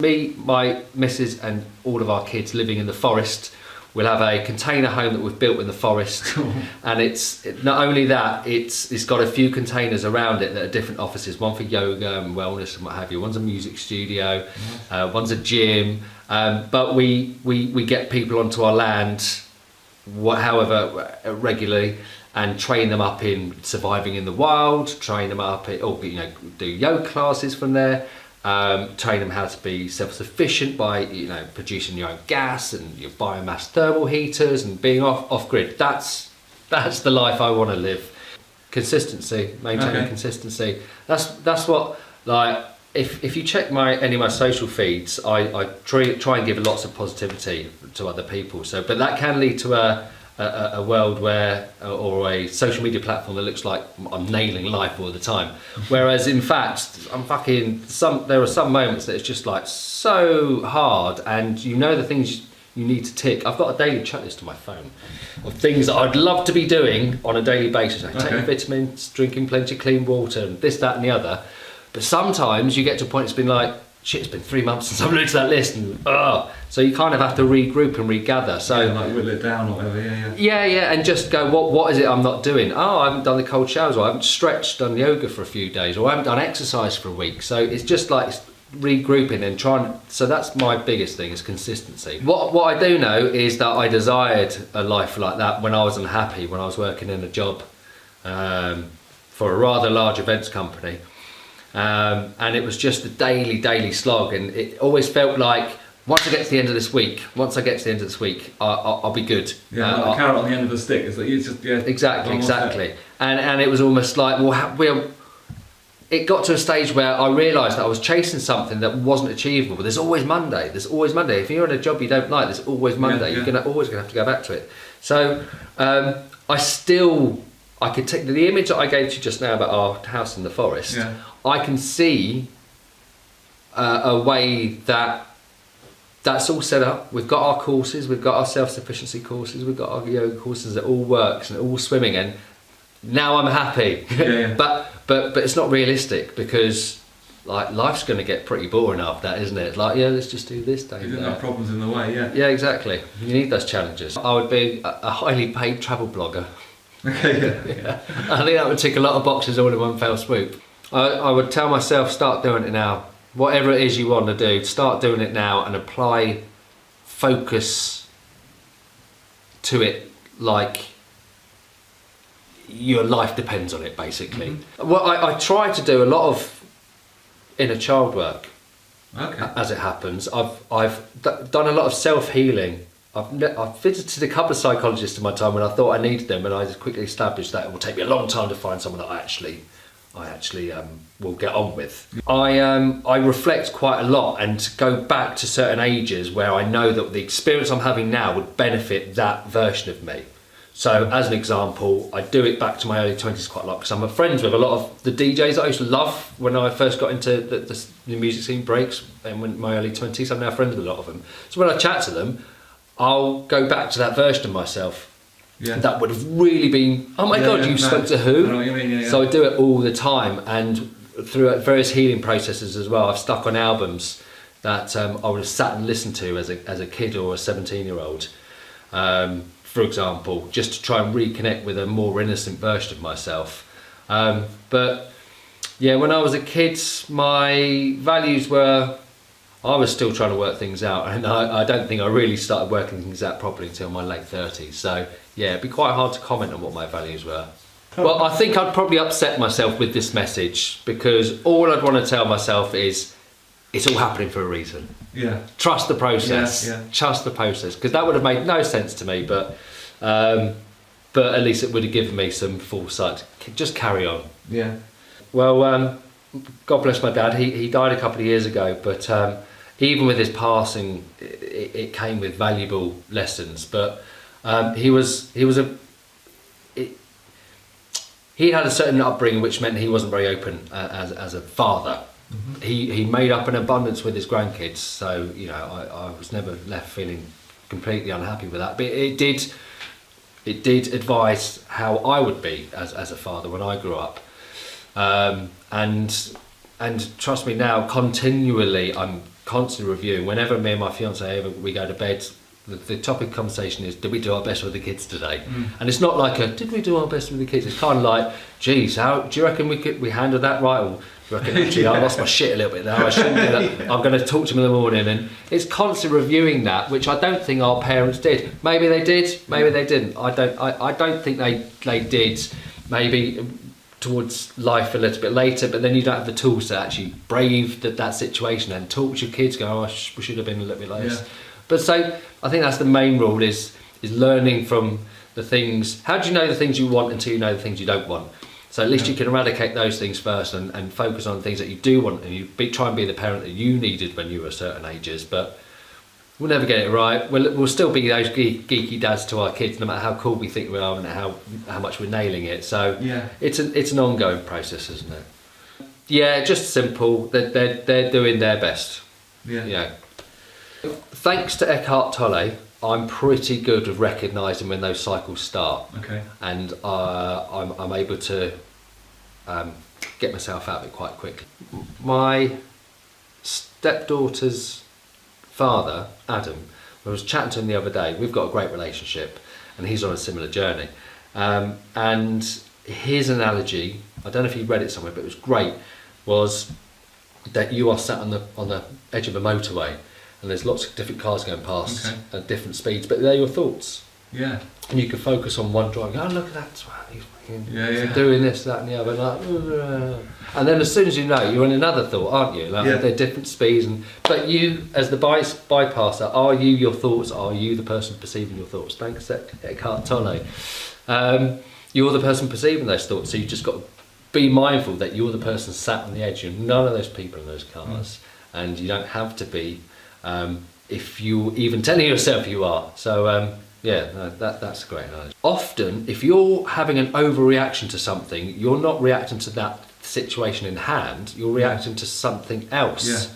Me, my missus and all of our kids living in the forest. We'll have a container home that we've built in the forest, and it's not only that, it's got a few containers around it that are different offices, one for yoga and wellness and what have you, one's a music studio, one's a gym, but we get people onto our land however regularly and train them up in surviving in the wild, train them up do yoga classes from there. Train them how to be self-sufficient by producing your own gas and your biomass thermal heaters and being off grid. That's the life I want to live. Consistency, maintaining consistency. That's what, like, if you check any of my social feeds, I try and give lots of positivity to other people. But that can lead to a world where, or a social media platform that looks like I'm nailing life all the time, whereas in fact there are some moments that it's just like so hard, and the things you need to tick. I've got a daily checklist on my phone of things that I'd love to be doing on a daily basis, like taking vitamins, drinking plenty of clean water, and this, that and the other. But sometimes you get to a point, it's been like, shit, it's been 3 months since I've looked at that list, and so you kind of have to regroup and regather. So like whittle it down or whatever. And just go, what is it I'm not doing? I haven't done the cold showers, or I haven't done yoga for a few days, or I haven't done exercise for a week. So it's just like regrouping and trying. So that's my biggest thing, is consistency. What I do know is that I desired a life like that when I was unhappy, when I was working in a job for a rather large events company. And it was just a daily slog, and it always felt like once I get to the end of this week, I'll be good. Yeah, like the carrot on the end of the stick. It's like you just exactly. And it was almost like, it got to a stage where I realised that I was chasing something that wasn't achievable. But there's always Monday. If you're in a job you don't like, there's always Monday. You're always gonna have to go back to it. So I could take the image that I gave you just now about our house in the forest. Yeah. I can see a way that's all set up. We've got our courses, we've got our self-sufficiency courses, we've got our yoga courses that all works and all swimming, and now I'm happy. But it's not realistic, because like life's going to get pretty boring after that, isn't it? It's like, let's just do this day. You don't have problems in the way, Yeah, exactly. You need those challenges. I would be a highly paid travel blogger. Okay, I think that would tick a lot of boxes all in one fell swoop. I would tell myself, start doing it now. Whatever it is you want to do, start doing it now and apply focus to it like your life depends on it, basically. Well, I try to do a lot of inner child work. As it happens. I've done a lot of self-healing. I've visited a couple of psychologists in my time when I thought I needed them, and I just quickly established that it will take me a long time to find someone that I actually will get on with. I reflect quite a lot and go back to certain ages where I know that the experience I'm having now would benefit that version of me. So as an example, I do it back to my early 20s quite a lot, because I'm friends with a lot of the DJs that I used to love when I first got into the music scene breaks, and in my early 20s. I'm now friends with a lot of them. So when I chat to them, I'll go back to that version of myself. That would have really been, oh my God, you spoke to who? I know what you mean, So I do it all the time, and through various healing processes as well. I've stuck on albums that I would have sat and listened to as a kid or a 17-year-old, for example, just to try and reconnect with a more innocent version of myself. But yeah, when I was a kid, my values were, I was still trying to work things out, and I don't think I really started working things out properly until my late 30s. So yeah, it'd be quite hard to comment on what my values were. Well, I think I'd probably upset myself with this message, because all I'd want to tell myself is it's all happening for a reason. Trust the process. Trust the process, because that would have made no sense to me, but at least it would have given me some foresight. Just carry on. Well, God bless my dad. He died a couple of years ago, but even with his passing, it came with valuable lessons. But he had a certain upbringing which meant he wasn't very open as a father. He made up an abundance with his grandkids, so I was never left feeling completely unhappy with that. But it did advise how I would be as a father when I grew up. And trust me, now continually I'm constantly reviewing. Whenever me and my fiance we go to bed, the topic of conversation is, did we do our best with the kids today? And it's not like did we do our best with the kids? It's kind of like, geez, how do you reckon we handled that right? Or do you reckon actually I lost my shit a little bit now, I shouldn't do that. I'm going to talk to them in the morning. And it's constantly reviewing that, which I don't think our parents did. Maybe they did, maybe they didn't. I don't think they did. Maybe towards life a little bit later, but then you don't have the tools to actually brave that situation and talk to your kids, go, oh, we should have been a little bit less. But so I think that's the main rule, is learning from the things. How do you know the things you want until you know the things you don't want? So at least you can eradicate those things first and focus on the things that you do want, and try and be the parent that you needed when you were certain ages. But we'll never get it right. We'll still be those geeky dads to our kids, no matter how cool we think we are and how much we're nailing it. So it's an ongoing process, isn't it? Yeah, just simple. They're doing their best. Yeah. Thanks to Eckhart Tolle, I'm pretty good with recognising when those cycles start. Okay. And I'm able to get myself out of it quite quickly. My stepdaughter's father, Adam, I was chatting to him the other day. We've got a great relationship, and he's on a similar journey. And his analogy, I don't know if he read it somewhere, but it was great, was that you are sat on the edge of a motorway, and there's lots of different cars going past at different speeds, but they're your thoughts. Yeah. And you can focus on one driver. Go, oh, look at that twat. He's doing this, that, and the other. Like, and then as soon as you know, you're in another thought, aren't you? Like, they're different speeds. But you, as the bypasser, are you your thoughts? Are you the person perceiving your thoughts? Thanks, Eckhart Tolle. You're the person perceiving those thoughts, so you've just got to be mindful that you're the person sat on the edge. You're none of those people in those cars. And you don't have to be, if you even telling yourself you are. So, that's a great analogy. Often, if you're having an overreaction to something, you're not reacting to that situation in hand, you're reacting to something else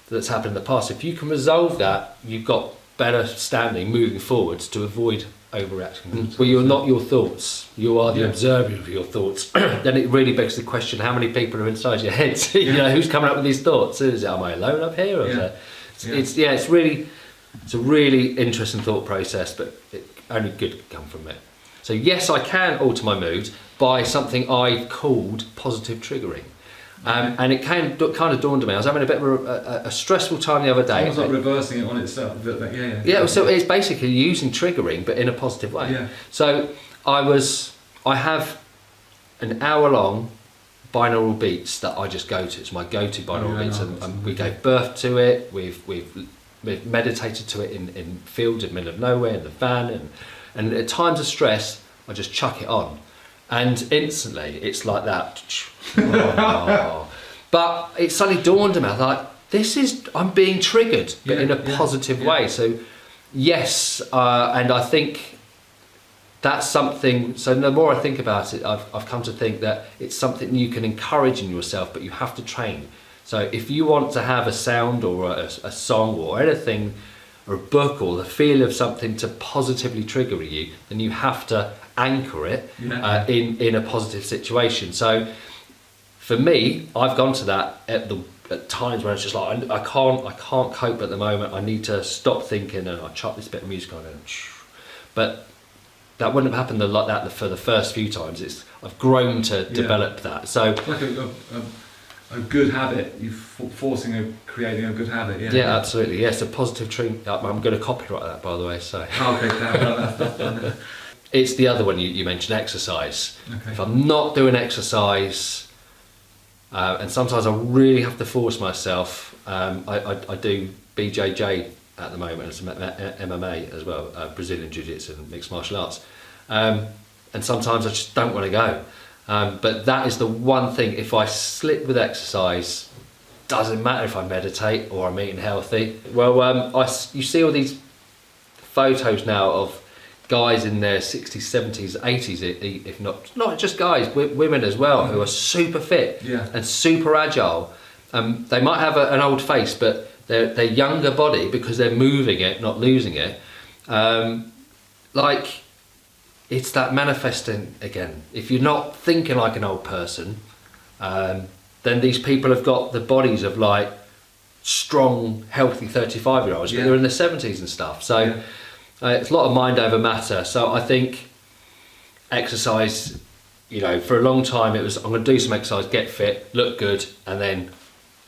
that's happened in the past. If you can resolve that, you've got better standing moving forwards to avoid overreaction. Well, you're not your thoughts, you are the observer of your thoughts. Then it really begs the question, how many people are inside your head? You know, who's coming up with these thoughts? Is it, am I alone up here? Or is it, it's a really interesting thought process, but only good can come from it. So yes, I can alter my mood by something I called positive triggering. And it kind of dawned on me. I was having a bit of a stressful time the other day. It's almost like reversing it on itself. So it's basically using triggering, but in a positive way. Yeah. So I have an hour-long binaural beats that I just go to. It's my go-to binaural beats, and we gave birth to it. We've meditated to it in fields in the middle of nowhere, in the van, and at times of stress, I just chuck it on. And instantly, it's like that. But it suddenly dawned on me, like, I'm being triggered, but in a positive way. So, yes, and I think that's something, so the more I think about it, I've come to think that it's something you can encourage in yourself, but you have to train. So if you want to have a sound or a song or anything, or a book or the feel of something to positively trigger you, then you have to anchor it in a positive situation. So for me, I've gone to that at times when it's just like I can't cope at the moment. I need to stop thinking, and I chuck this bit of music on, but that wouldn't have happened like that for the first few times. I've grown to develop that. So it's like a good habit. You're creating a good habit. Yeah, absolutely. Yes, a positive trigger. I'm going to copyright that, by the way. So Okay. It's the other one you mentioned, exercise. Okay. If I'm not doing exercise, and sometimes I really have to force myself, I do BJJ at the moment, and some MMA as well, Brazilian Jiu-Jitsu and mixed martial arts. And sometimes I just don't want to go. But that is the one thing, if I slip with exercise, doesn't matter if I meditate or I'm eating healthy. Well, you see all these photos now of guys in their 60s, 70s, 80s, if not just guys, women as well, who are super fit and super agile. They might have an old face, but their younger body, because they're moving it, not losing it. It's that manifesting again. If you're not thinking like an old person, then these people have got the bodies of like strong, healthy 35-year-olds, but Yeah. they're in their 70s and stuff. So it's a lot of mind over matter. So I think exercise, for a long time it was, I'm going to do some exercise, get fit, look good, and then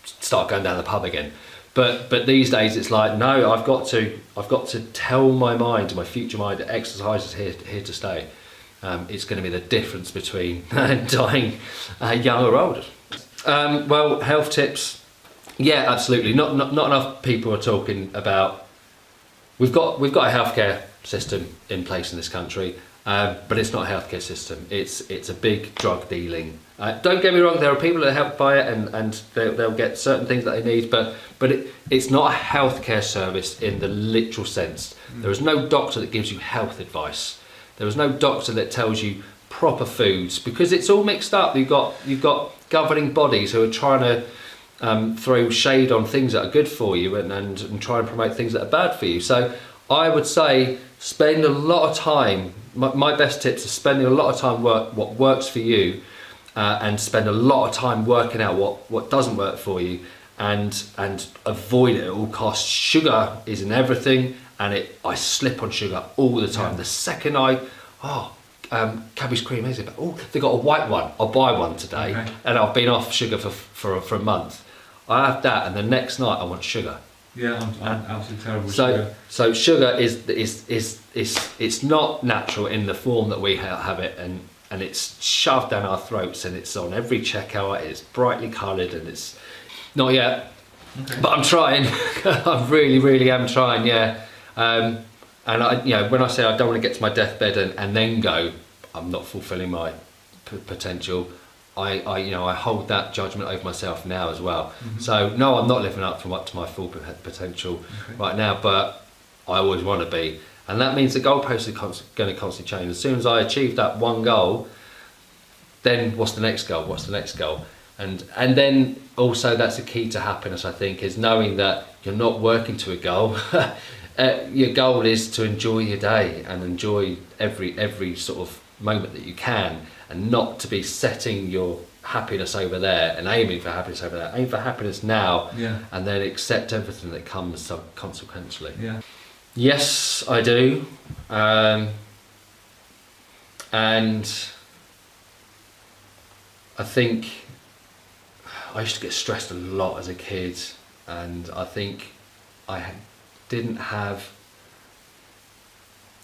start going down the pub again. But these days it's like, no, I've got to tell my mind, my future mind, that exercise is here to stay. It's going to be the difference between dying young or old. Well, health tips, yeah, absolutely. Not enough people are talking about. We've got a healthcare system in place in this country, but it's not a healthcare system. It's a big drug dealing. Don't get me wrong. There are people that are helped by it, and they'll get certain things that they need, but it's not a healthcare service in the literal sense. There is no doctor that gives you health advice. There is no doctor that tells you proper foods, because it's all mixed up. You've got governing bodies who are trying to throw shade on things that are good for you and try and promote things that are bad for you. So I would say spend a lot of time. My best tips are spending a lot of time what works for you, and spend a lot of time working out what doesn't work for you, and avoid it at all costs. Sugar is in everything, and I slip on sugar all the time. The second cabbage cream, is it? Oh, they got a white one. I'll buy one today, and I've been off sugar for a month. I have that, and the next night I want sugar. Yeah, I'm absolutely terrible with sugar. So sugar is it's not natural in the form that we have it, and it's shoved down our throats, and it's on every checkout. It's brightly coloured, and it's not yet, but I'm trying. I really am trying. Yeah. And when I say I don't want to get to my deathbed and then go, I'm not fulfilling my potential. I hold that judgment over myself now as well. So no, I'm not living up to my full potential right now, but I always want to be, and that means the goalposts are going to constantly change. As soon as I achieve that one goal, then what's the next goal? What's the next goal? And then also that's the key to happiness, I think, is knowing that you're not working to a goal. Your goal is to enjoy your day and enjoy every sort of moment that you can, and not to be setting your happiness over there and aiming for happiness over there. Aim for happiness now, and then accept everything that comes consequentially. Yeah. Yes, I do. And I think I used to get stressed a lot as a kid, and I think I didn't have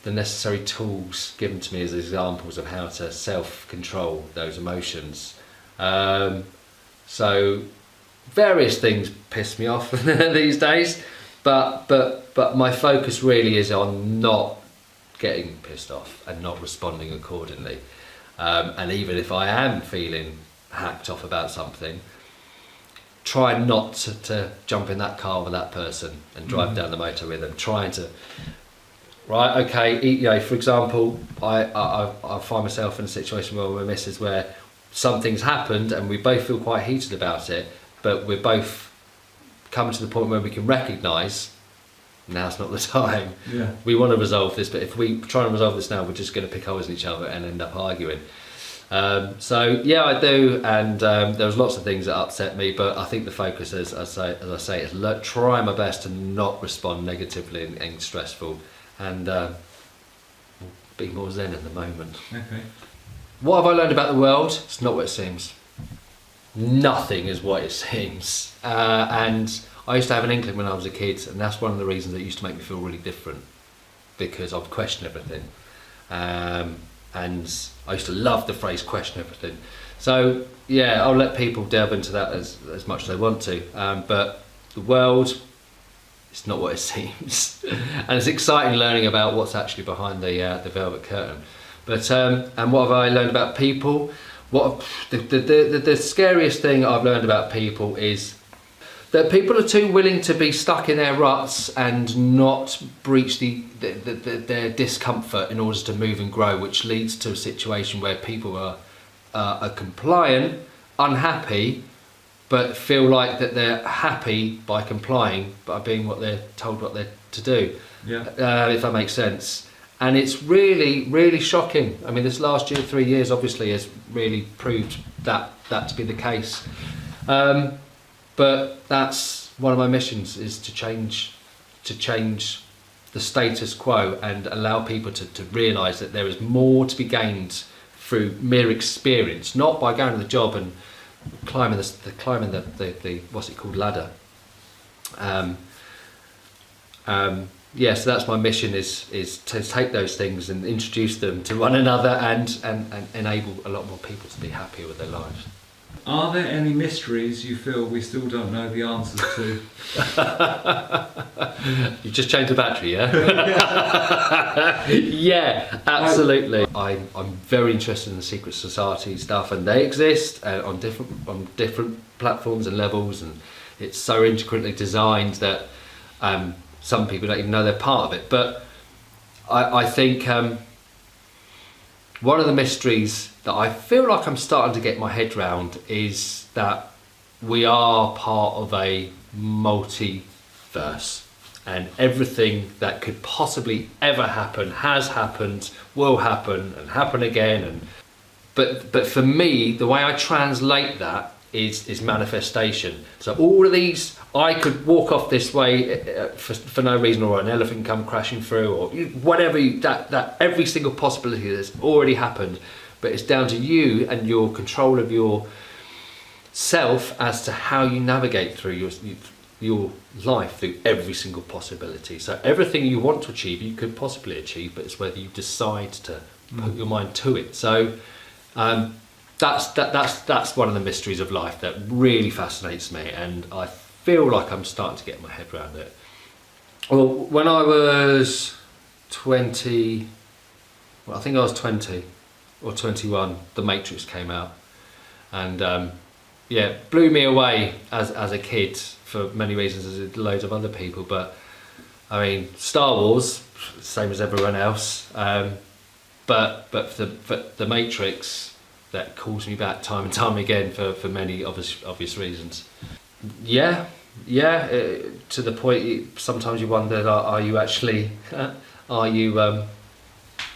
the necessary tools given to me as examples of how to self-control those emotions. So various things piss me off these days, but my focus really is on not getting pissed off and not responding accordingly. And even if I am feeling hacked off about something, try not to jump in that car with that person and drive down the motor with them, trying to, right, okay, for example, I find myself in a situation where my missus, where something's happened and we both feel quite heated about it, but we're both coming to the point where we can recognise now's not the time. Yeah. We want to resolve this, but if we try and resolve this now, we're just going to pick holes in each other and end up arguing. So yeah, I do, and there was lots of things that upset me, but I think the focus, as I say, is try my best to not respond negatively and stressful, and be more zen in the moment. Okay. What have I learned about the world? It's not what it seems. Nothing is what it seems. And I used to have an inkling when I was a kid, and that's one of the reasons that used to make me feel really different, because I'd question everything. And I used to love the phrase question everything. So yeah, I'll let people delve into that as much as they want to. But the world, it's not what it seems. And it's exciting learning about what's actually behind the velvet curtain. But and what have I learned about people? The scariest thing I've learned about people is that people are too willing to be stuck in their ruts and not breach their discomfort in order to move and grow, which leads to a situation where people are compliant, unhappy, but feel like that they're happy by complying, by being what they're told what they're to do. Yeah. If that makes sense. And it's really, really shocking. I mean, this last 3 years obviously has really proved that to be the case. But that's one of my missions is to change the status quo and allow people to realise that there is more to be gained through mere experience, not by going to the job and climbing the what's it called, ladder. So that's my mission, is to take those things and introduce them to one another and enable a lot more people to be happier with their lives. Are there any mysteries you feel we still don't know the answers to? You just changed the battery, yeah? Yeah, absolutely. I'm very interested in the secret society stuff, and they exist on different platforms and levels, and it's so intricately designed that some people don't even know they're part of it. But I think one of the mysteries that I feel like I'm starting to get my head round is that we are part of a multiverse, and everything that could possibly ever happen has happened, will happen, and happen again. But for me, the way I translate that is manifestation. So all of these, I could walk off this way for no reason, or an elephant come crashing through, or whatever. That every single possibility that's already happened, but it's down to you and your control of your self as to how you navigate through your life, through every single possibility. So everything you want to achieve, you could possibly achieve, but it's whether you decide to put your mind to it. So that's one of the mysteries of life that really fascinates me, and I feel like I'm starting to get my head around it. Well, when I was 20, well, I think I was 20 or 21, The Matrix came out, and blew me away as a kid for many reasons, as did loads of other people. But I mean, Star Wars, same as everyone else, but the Matrix, that calls me back time and time again for many obvious reasons. To the point sometimes you wonder, are you actually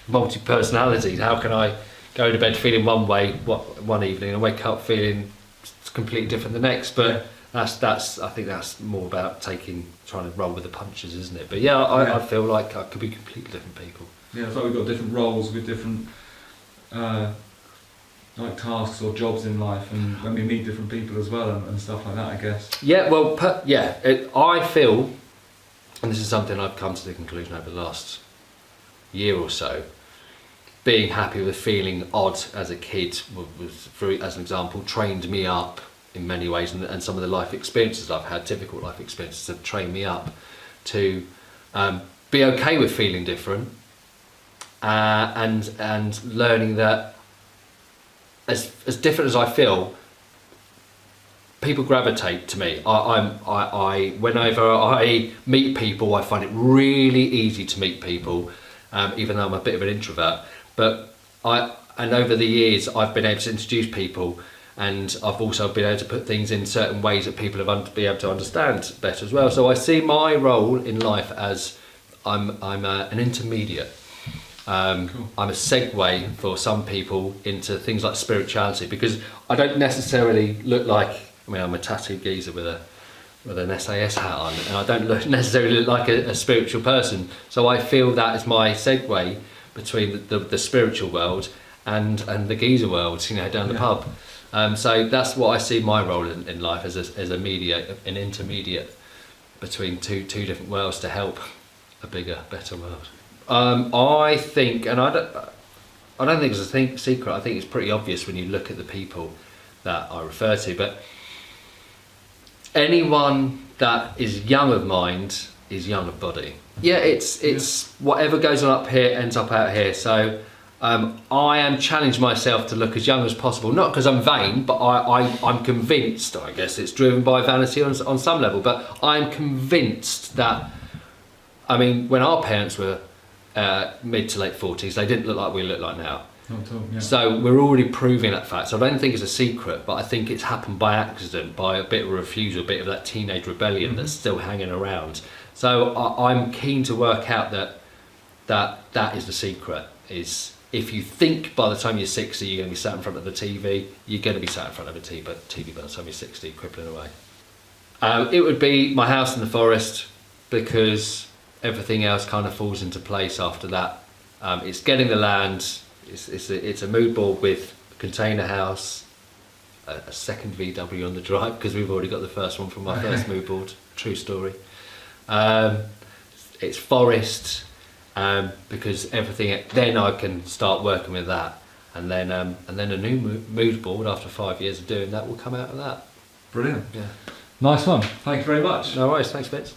multi-personality? How can I go to bed feeling one way one evening and wake up feeling completely different the next? But that's I think that's more about trying to roll with the punches, isn't it? But I feel like I could be completely different people. Yeah, it's like we've got different roles with different like tasks or jobs in life, and when we meet different people as well and stuff like that, I guess. Yeah, well, I feel, and this is something I've come to the conclusion over the last year or so, being happy with feeling odd as a kid was, as an example, trained me up in many ways, and some of the life experiences I've had, difficult life experiences, have trained me up to be okay with feeling different, and learning that as different as I feel, people gravitate to me. Whenever I meet people, I find it really easy to meet people, even though I'm a bit of an introvert. But over the years, I've been able to introduce people, and I've also been able to put things in certain ways that people have be able to understand better as well. So I see my role in life as I'm an intermediate. Cool. I'm a segue for some people into things like spirituality, because I don't necessarily look like, I'm a tattooed geezer with an SAS hat on, and I don't necessarily look like a spiritual person. So I feel that is my segue between the spiritual world and the geezer world, down the pub. So that's what I see my role in life, as an intermediate between two different worlds to help a bigger, better world. I think, and I don't think it's a secret. I think it's pretty obvious when you look at the people that I refer to. But anyone that is young of mind is young of body. Yeah, it's whatever goes on up here ends up out here. So I am challenging myself to look as young as possible. Not because I'm vain, but I'm convinced. I guess it's driven by vanity on some level. But I'm convinced that, when our parents were mid to late 40s, they didn't look like we look like now. Not at all, yeah. So we're already proving that fact. So I don't think it's a secret, but I think it's happened by accident, by a bit of refusal, a bit of that teenage rebellion that's still hanging around. So I'm keen to work out that is the secret. Is if you think by the time you're 60 you're going to be sat in front of the TV, you're going to be sat in front of a TV by the time you're 60, crippling away. It would be my house in the forest, because everything else kind of falls into place after that. It's getting the land. It's a mood board with a container house, a second VW on the drive, because we've already got the first one from my first mood board. True story. It's forest, because everything. Then I can start working with that, and then a new mood board after 5 years of doing that will come out of that. Brilliant. Yeah. Nice one. Thank you very much. No worries. Thanks, Vince.